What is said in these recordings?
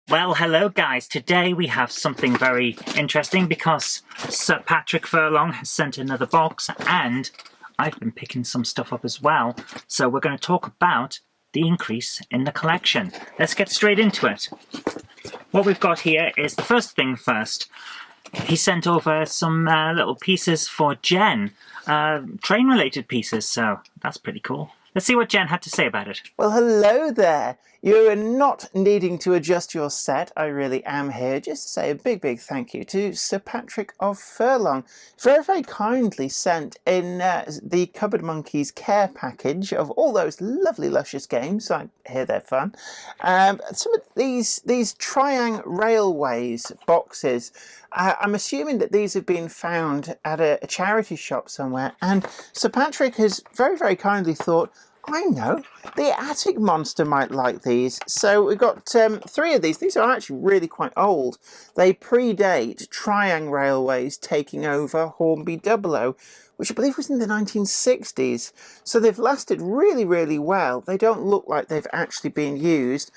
Well, hello guys. Today we have something very interesting because Sir Patrick Furlong has sent another box and I've been picking some stuff up as well. So we're going to talk about the increase in the collection. Let's get straight into it. What we've got here is the first thing first. He sent over some little pieces for Jen, train-related pieces, so that's pretty cool. Let's see what Jen had to say about it. Well, hello there. You are not needing to adjust your set. I really am here just to say a big, big thank you to Sir Patrick of Furlong. Very, very kindly sent in the Cupboard Monkeys care package of all those lovely, luscious games. I hear they're fun. Some of these Triang Railways boxes. I'm assuming that these have been found at a charity shop somewhere. And Sir Patrick has very, very kindly thought, I know, the Attic Monster might like these. So we've got 3 of these. These are actually really quite old. They predate Triang Railways taking over Hornby 00, which I believe was in the 1960s. So they've lasted really, really well. They don't look like they've actually been used.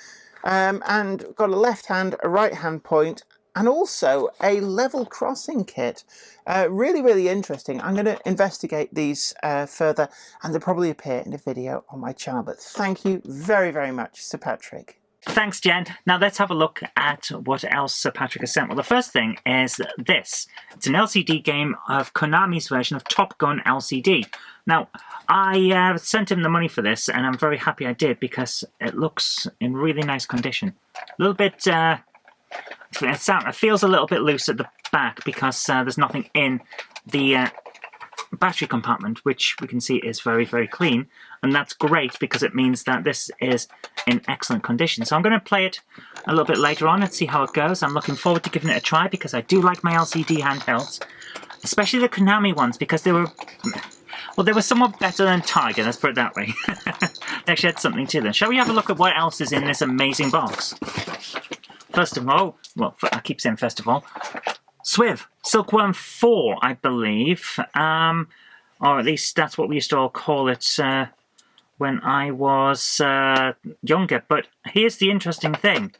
And got a left hand, a right hand point, and also a level crossing kit. Really, really interesting. I'm going to investigate these further, and they'll probably appear in a video on my channel. But thank you very, very much, Sir Patrick. Thanks, Jen. Now let's have a look at what else Sir Patrick has sent. Well, the first thing is this. It's an LCD game of Konami's version of Top Gun LCD. Now, I sent him the money for this, and I'm very happy I did, because it looks in really nice condition. A little bit... it feels a little bit loose at the back because there's nothing in the battery compartment, which we can see is very, very clean. And that's great because it means that this is in excellent condition. So I'm going to play it a little bit later on and see how it goes. I'm looking forward to giving it a try because I do like my LCD handhelds, especially the Konami ones, because they were... well, they were somewhat better than Tiger, let's put it that way. They actually had something to them. Shall we have a look at what else is in this amazing box? First of all, well, I keep saying first of all, Swiv, Silkworm 4, I believe, or at least that's what we used to all call it when I was younger. But here's the interesting thing.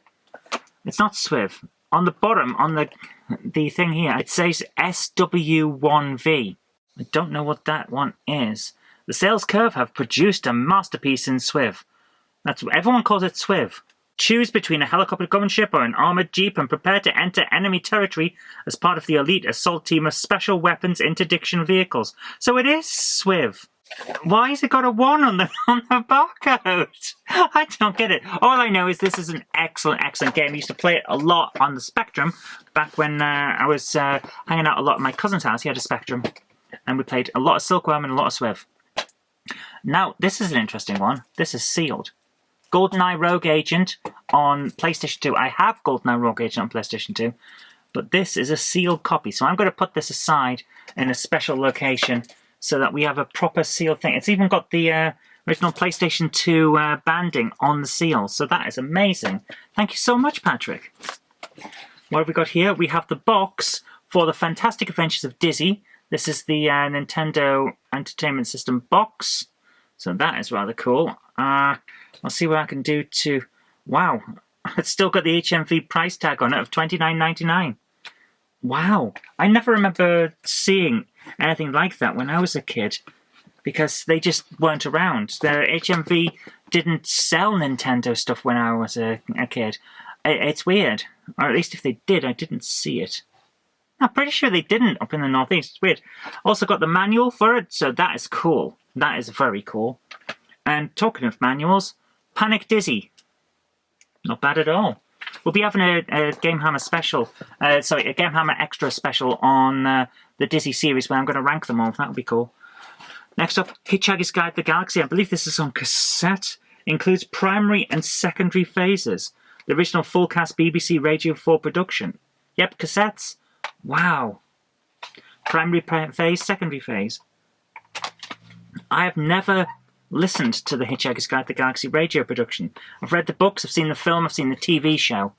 It's not Swiv. On the bottom, on the thing here, it says SW1V. I don't know what that one is. The Sales Curve have produced a masterpiece in Swiv. That's everyone calls it Swiv. Choose between a helicopter government ship or an armoured jeep and prepare to enter enemy territory as part of the elite assault team of special weapons interdiction vehicles. So it is Swiv. Why has it got a 1 on the barcode? I don't get it. All I know is this is an excellent, excellent game. I used to play it a lot on the Spectrum back when I was hanging out a lot at my cousin's house. He had a Spectrum. And we played a lot of Silkworm and a lot of Swiv. Now, this is an interesting one. This is sealed. Goldeneye Rogue Agent on PlayStation 2. I have Goldeneye Rogue Agent on PlayStation 2, but this is a sealed copy. So I'm going to put this aside in a special location so that we have a proper sealed thing. It's even got the original PlayStation 2 banding on the seal, so that is amazing. Thank you so much, Patrick. What have we got here? We have the box for the Fantastic Adventures of Dizzy. This is the Nintendo Entertainment System box, so that is rather cool. I'll see what I can do to... Wow, it's still got the HMV price tag on it of $29.99. Wow, I never remember seeing anything like that when I was a kid, because they just weren't around. The HMV didn't sell Nintendo stuff when I was a kid. It's weird, or at least if they did, I didn't see it. I'm pretty sure they didn't up in the Northeast. It's weird. Also got the manual for it, so that is cool. That is very cool. And talking of manuals, Panic Dizzy. Not bad at all. We'll be having a Game Hammer special, a Game Hammer Extra special on the Dizzy series where I'm going to rank them all. That would be cool. Next up, Hitchhiker's Guide to the Galaxy. I believe this is on cassette. Includes primary and secondary phases. The original full cast BBC Radio 4 production. Yep, cassettes. Wow. Primary phase, secondary phase. I have never listened to the Hitchhiker's Guide to the Galaxy radio production. I've read the books, I've seen the film, I've seen the TV show.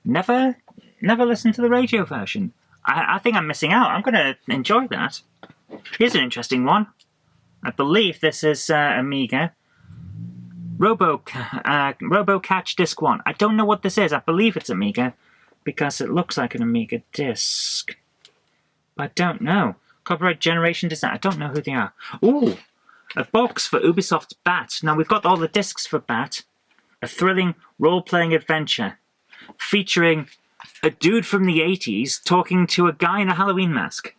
Never listened to the radio version. I think I'm missing out. I'm going to enjoy that. Here's an interesting one. I believe this is Amiga. RoboCatch Disc 1. I don't know what this is. I believe it's Amiga because it looks like an Amiga disc. I don't know. Copyright Generation Design. I don't know who they are. Ooh, a box for Ubisoft's Bat. Now, we've got all the discs for Bat. A thrilling role-playing adventure featuring a dude from the 80s talking to a guy in a Halloween mask.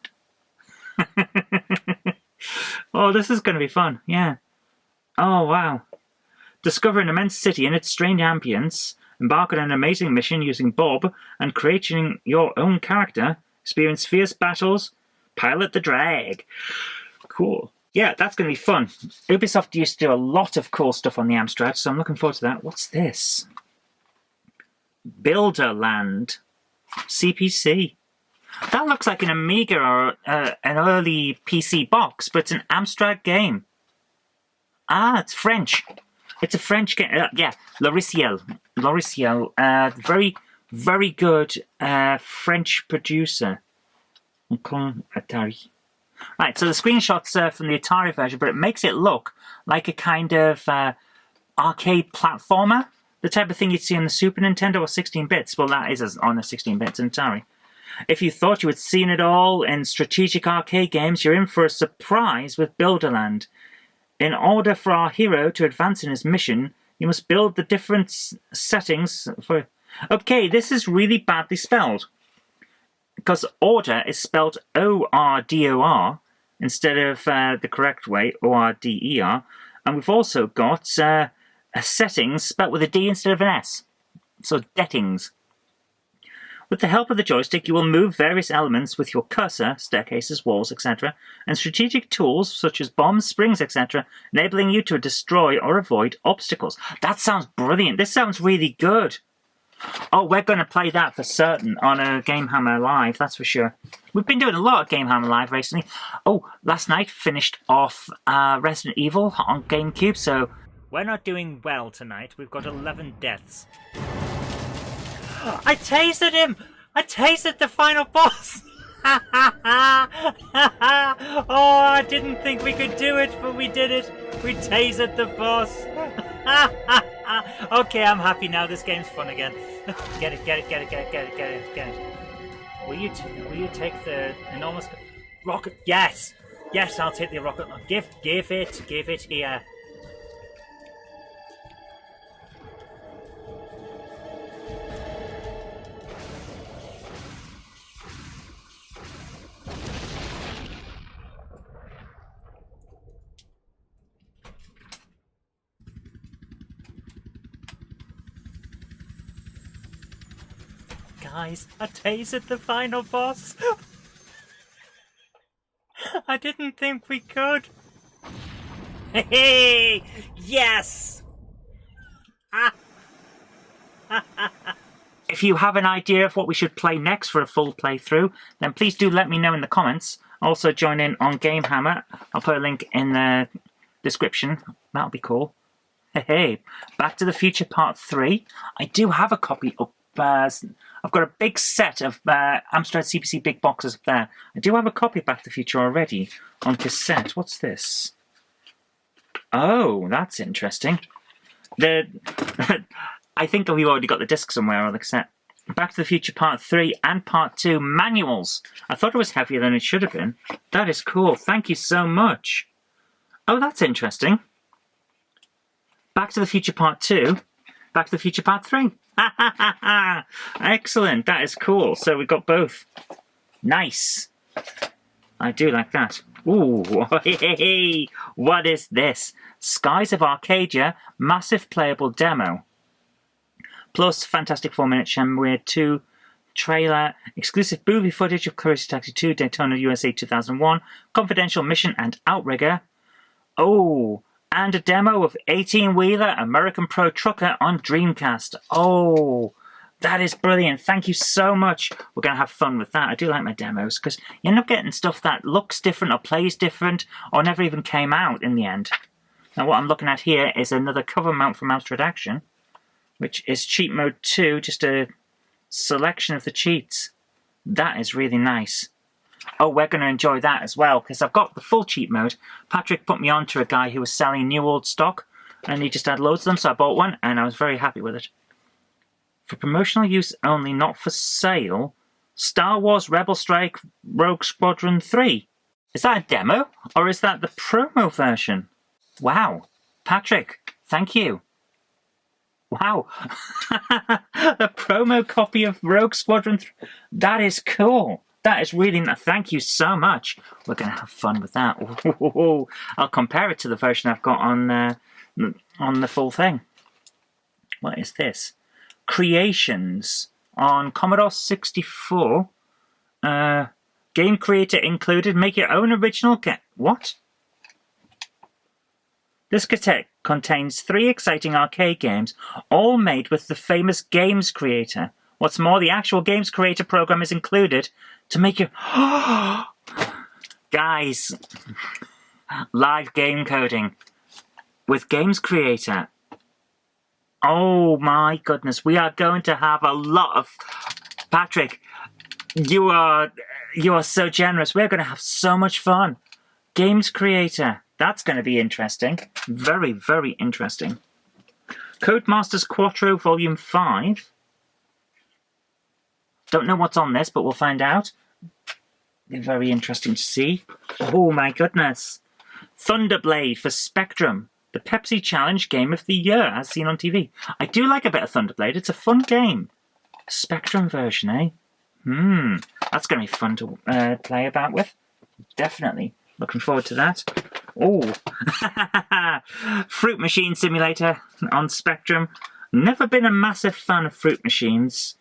Oh, this is going to be fun. Yeah. Oh, wow. Discover an immense city in its strange ambience. Embark on an amazing mission using Bob and creating your own character. Experience fierce battles. Pilot the drag. Cool. Yeah, that's going to be fun. Ubisoft used to do a lot of cool stuff on the Amstrad, so I'm looking forward to that. What's this? Builderland. CPC. That looks like an Amiga or an early PC box, but it's an Amstrad game. Ah, it's French. It's a French game. Yeah, Loriciel. Very, very good French producer. Atari. Right, so the screenshots are from the Atari version, but it makes it look like a kind of arcade platformer. The type of thing you'd see on the Super Nintendo or 16 bits. Well, that is on a 16 bits in Atari. If you thought you had seen it all in strategic arcade games, you're in for a surprise with Builderland. In order for our hero to advance in his mission, you must build the different settings for... Okay, this is really badly spelled. Because order is spelled O-R-D-O-R instead of the correct way, O-R-D-E-R. And we've also got a settings spelled with a D instead of an S. So, dettings. With the help of the joystick, you will move various elements with your cursor, staircases, walls, etc., and strategic tools such as bombs, springs, etc., enabling you to destroy or avoid obstacles. That sounds brilliant. This sounds really good. Oh, we're going to play that for certain on a Game Hammer Live, that's for sure. We've been doing a lot of Game Hammer Live recently. Oh, last night finished off Resident Evil on GameCube, so we're not doing well tonight. We've got 11 deaths. I tasered him! I tasered the final boss! Oh, I didn't think we could do it, but we did it. We tasered the boss. Okay, I'm happy now. This game's fun again. Get it. Will you take the enormous rocket? Yes! Yes, I'll take the rocket. Give it here. Guys, I tasered the final boss. I didn't think we could. Hey, yes! If you have an idea of what we should play next for a full playthrough, then please do let me know in the comments. Also join in on Game Hammer. I'll put a link in the description. That'll be cool. Hey, Back to the Future Part 3. I do have a copy up. I've got a big set of Amstrad CPC big boxes up there. I do have a copy of Back to the Future already on cassette. What's this? Oh, that's interesting. I think we've already got the disc somewhere on the cassette. Back to the Future Part 3 and Part 2 manuals. I thought it was heavier than it should have been. That is cool. Thank you so much. Oh, that's interesting. Back to the Future Part 2. Back to the Future Part 3. Excellent, that is cool. So we've got both. Nice. I do like that. Ooh, hey, what is this? Skies of Arcadia, massive playable demo. Plus Fantastic 4-minute Shenmue 2 trailer, exclusive movie footage of Crazy Taxi 2, Daytona USA 2001, confidential mission and outrigger. Oh, and a demo of 18-wheeler American Pro Trucker on Dreamcast. Oh, that is brilliant. Thank you so much. We're going to have fun with that. I do like my demos because you end up getting stuff that looks different or plays different or never even came out in the end. Now what I'm looking at here is another cover mount from Amstrad Action, which is Cheat Mode 2, just a selection of the cheats. That is really nice. Oh, we're going to enjoy that as well, because I've got the full cheat mode. Patrick put me on to a guy who was selling new old stock And he just had loads of them, so I bought one, and I was very happy with it. For promotional use only, not for sale, Star Wars Rebel Strike Rogue Squadron 3. Is that a demo, or is that the promo version? Wow. Patrick, thank you. Wow. A promo copy of Rogue Squadron 3. That is cool. That is really nice. Thank you so much. We're going to have fun with that. Ooh, I'll compare it to the version I've got on the full thing. What is this? Creations on Commodore 64. Game creator included. Make your own original game. What? This cassette contains 3 exciting arcade games, all made with the famous games creator. What's more, the actual games creator program is included to make your... Guys, live game coding with games creator. Oh my goodness, we are going to have a lot of... Patrick, you are so generous. We're going to have so much fun. Games creator. That's going to be interesting. Very, very interesting. Codemasters Quattro Volume 5. Don't know what's on this, but we'll find out. Be very interesting to see. Oh my goodness. Thunderblade for Spectrum. The Pepsi Challenge Game of the Year, as seen on TV. I do like a bit of Thunderblade. It's a fun game. Spectrum version, eh? That's going to be fun to play about with. Definitely. Looking forward to that. Oh, Fruit Machine Simulator on Spectrum. Never been a massive fan of fruit machines.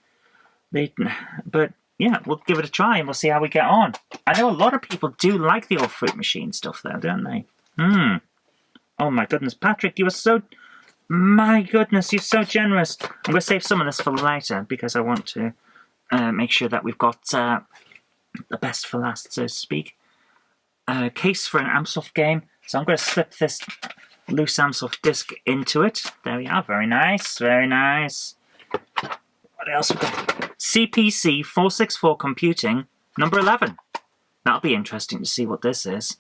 But yeah, we'll give it a try and we'll see how we get on. I know a lot of people do like the old fruit machine stuff though, don't they? Oh my goodness, Patrick, you are so... My goodness, you're so generous. I'm going to save some of this for later because I want to make sure that we've got the best for last, so to speak. Case for an Amsoft game. So I'm going to slip this loose Amsoft disc into it. There we are. Very nice. Very nice. What else we got? CPC 464 Computing, number 11. That'll be interesting to see what this is.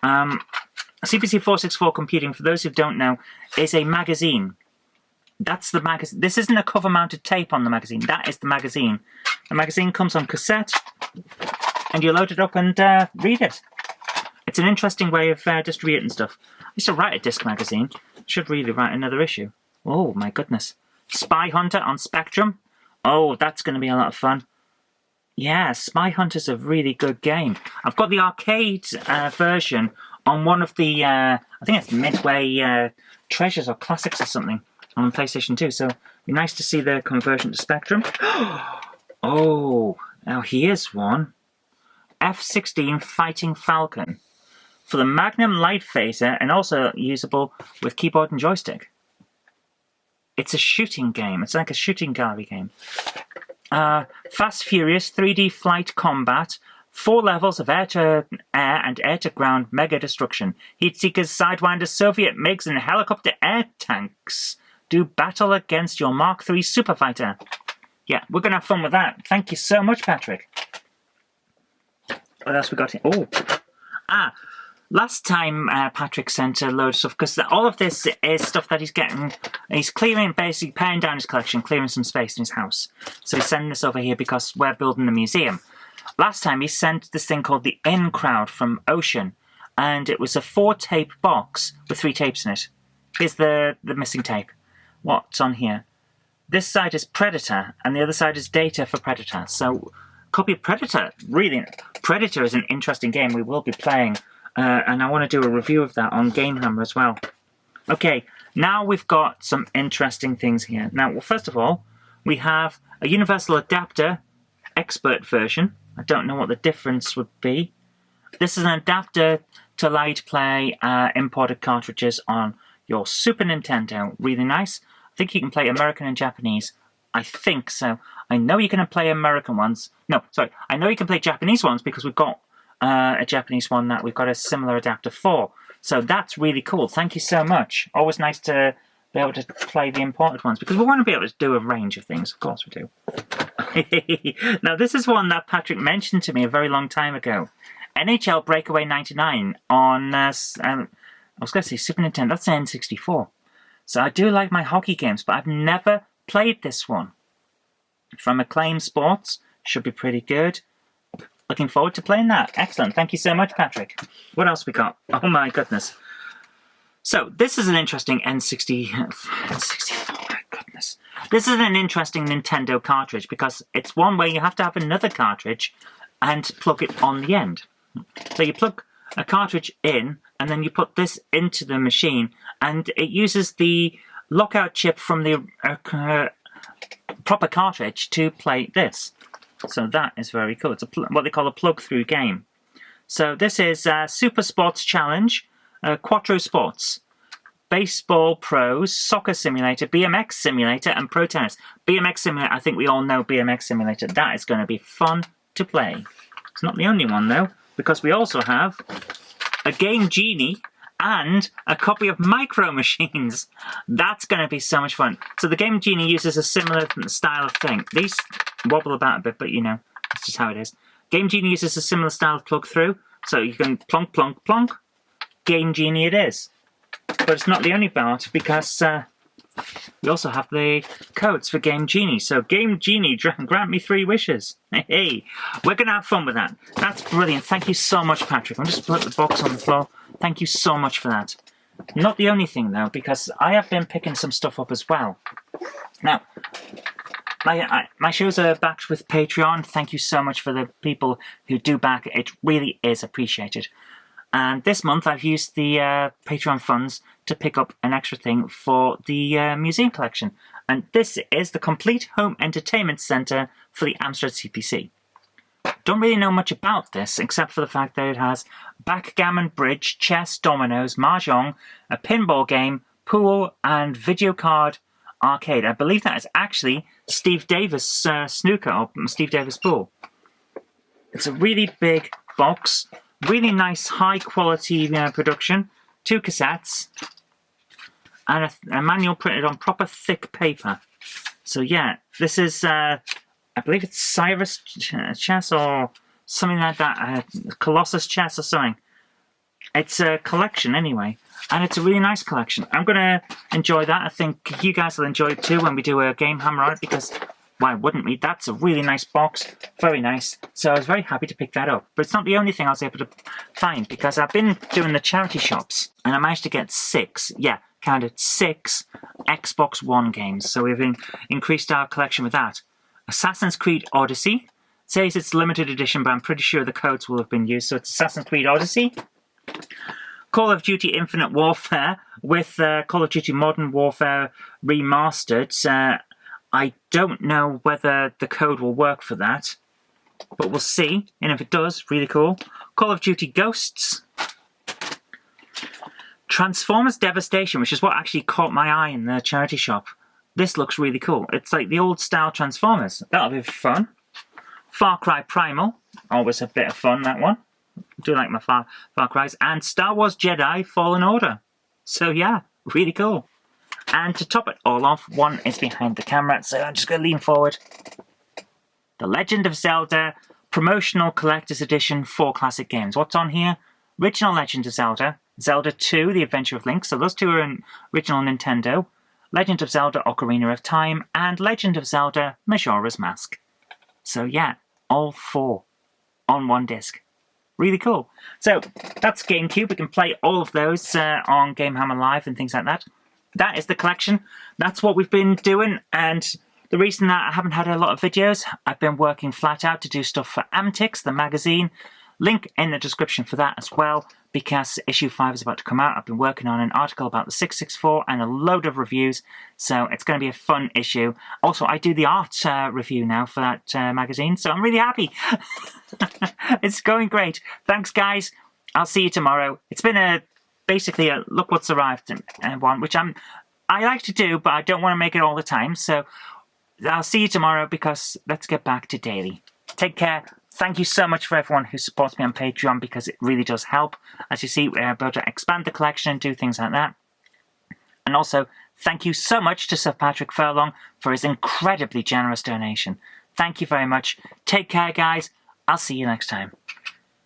CPC 464 Computing, for those who don't know, is a magazine. That's the magazine. This isn't a cover-mounted tape on the magazine. That is the magazine. The magazine comes on cassette, and you load it up and read it. It's an interesting way of distributing stuff. I used to write a disc magazine. Should really write another issue. Oh my goodness. Spy Hunter on Spectrum. Oh, that's going to be a lot of fun. Yeah, Spy Hunter's a really good game. I've got the arcade version on one of the, I think it's Midway Treasures or Classics or something on PlayStation 2. So it'd be nice to see the conversion to Spectrum. Oh, now here's one. F-16 Fighting Falcon. For the Magnum Light Phaser and also usable with keyboard and joystick. It's a shooting game. It's like a shooting gallery game. Fast Furious 3D Flight Combat. 4 levels of air-to-air and air-to-ground mega destruction. Heatseekers, Sidewinders, Soviet MiGs and helicopter air tanks do battle against your Mark III Superfighter. Yeah, we're going to have fun with that. Thank you so much, Patrick. What else we got here? Oh. Last time Patrick sent a load of stuff, because all of this is stuff that he's getting. He's clearing, basically paring down his collection, clearing some space in his house. So he's sending this over here because we're building a museum. Last time he sent this thing called the In Crowd from Ocean, and it was a 4-tape box with 3 tapes in it. Here's the missing tape. What's on here? This side is Predator, and the other side is Data for Predator. So, copy of Predator. Really, Predator is an interesting game we will be playing. And I want to do a review of that on Game Hammer as well. Okay, now we've got some interesting things here. Now, well, first of all, we have a Universal Adapter Expert version. I don't know what the difference would be. This is an adapter to allow you to play imported cartridges on your Super Nintendo. Really nice. I think you can play American and Japanese. I think so. I know you can play American ones. No, sorry. I know you can play Japanese ones because we've got a Japanese one that we've got a similar adapter for. So that's really cool. Thank you so much. Always nice to be able to play the imported ones because we want to be able to do a range of things. Of course we do. Now this is one that Patrick mentioned to me a very long time ago. NHL Breakaway 99 on I was going to say Super Nintendo, that's an N64. So I do like my hockey games, but I've never played this one. From Acclaim Sports, should be pretty good. Looking forward to playing that. Excellent, thank you so much, Patrick. What else we got? Oh my goodness. So this is an interesting N64, my goodness. This is an interesting Nintendo cartridge because it's one where you have to have another cartridge and plug it on the end. So you plug a cartridge in and then you put this into the machine and it uses the lockout chip from the proper cartridge to play this. So that is very cool. It's what they call a plug-through game. So this is Super Sports Challenge, Quattro Sports, Baseball Pros, Soccer Simulator, BMX Simulator, and Pro Tennis. BMX Simulator, I think we all know BMX Simulator. That is going to be fun to play. It's not the only one though, because we also have a game Genie and a copy of Micro Machines. That's going to be so much fun. So the game Genie uses a similar style of thing. These wobble about a bit, but you know, that's just how it is. Game Genie uses a similar style of plug through, so you can plonk, plonk, plonk. Game Genie it is. But it's not the only part, because we also have the codes for Game Genie. So Game Genie, grant me 3 wishes. Hey, we're going to have fun with that. That's brilliant. Thank you so much, Patrick. I'll just put the box on the floor. Thank you so much for that. Not the only thing, though, because I have been picking some stuff up as well. Now, my shows are backed with Patreon. Thank you so much for the people who do back. It really is appreciated. And this month I've used the Patreon funds to pick up an extra thing for the museum collection. And this is the Complete Home Entertainment Centre for the Amstrad CPC. Don't really know much about this, except for the fact that it has backgammon, bridge, chess, dominoes, mahjong, a pinball game, pool, and video card arcade. I believe that is actually Steve Davis snooker, or Steve Davis pool. It's a really big box, really nice high quality production, 2 cassettes, and a manual printed on proper thick paper. So yeah, this is, I believe it's Cyrus chess or something like that, Colossus chess or something. It's a collection anyway, and it's a really nice collection. I'm going to enjoy that. I think you guys will enjoy it too when we do a game hammer on it, because why wouldn't we? That's a really nice box, very nice. So I was very happy to pick that up. But it's not the only thing I was able to find, because I've been doing the charity shops, and I managed to get 6, yeah, counted 6 Xbox One games. So we've increased our collection with that. Assassin's Creed Odyssey. It says it's limited edition, but I'm pretty sure the codes will have been used. So it's Assassin's Creed Odyssey. Call of Duty Infinite Warfare with Call of Duty Modern Warfare Remastered. I don't know whether the code will work for that, but we'll see. And if it does, really cool. Call of Duty Ghosts. Transformers Devastation, which is what actually caught my eye in the charity shop. This looks really cool. It's like the old style Transformers. That'll be fun. Far Cry Primal. Always a bit of fun, that one. I do like my Far Cries. And Star Wars Jedi Fallen Order. So yeah, really cool. And to top it all off, one is behind the camera, so I'm just going to lean forward. The Legend of Zelda Promotional Collector's Edition 4 Classic Games. What's on here? Original Legend of Zelda, Zelda 2, The Adventure of Link, so those 2 are in original Nintendo, Legend of Zelda Ocarina of Time, and Legend of Zelda Majora's Mask. So yeah, all 4 on one disc. Really cool. So that's GameCube. We can play all of those on Game Hammer Live and things like that. That is the collection. That's what we've been doing, and the reason that I haven't had a lot of videos, I've been working flat out to do stuff for Amtix, the magazine. Link in the description for that as well, because issue 5 is about to come out. I've been working on an article about the 664 and a load of reviews, so it's going to be a fun issue. Also, I do the art review now for that magazine, so I'm really happy. It's going great. Thanks, guys. I'll see you tomorrow. It's been basically a look what's arrived one, which I like to do, but I don't want to make it all the time. So I'll see you tomorrow, because let's get back to daily. Take care. Thank you so much for everyone who supports me on Patreon, because it really does help. As you see, we're able to expand the collection and do things like that. And also, thank you so much to Sir Patrick Furlong for his incredibly generous donation. Thank you very much. Take care, guys. I'll see you next time.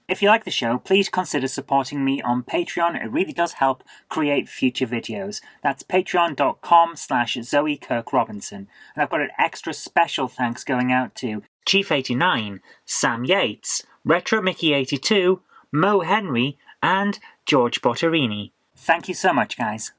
If you like the show, please consider supporting me on Patreon. It really does help create future videos. That's patreon.com/Zoe Kirk-Robinson. And I've got an extra special thanks going out to Chief89, Sam Yates, Retro Mickey82, Mo Henry, and George Botterini. Thank you so much, guys.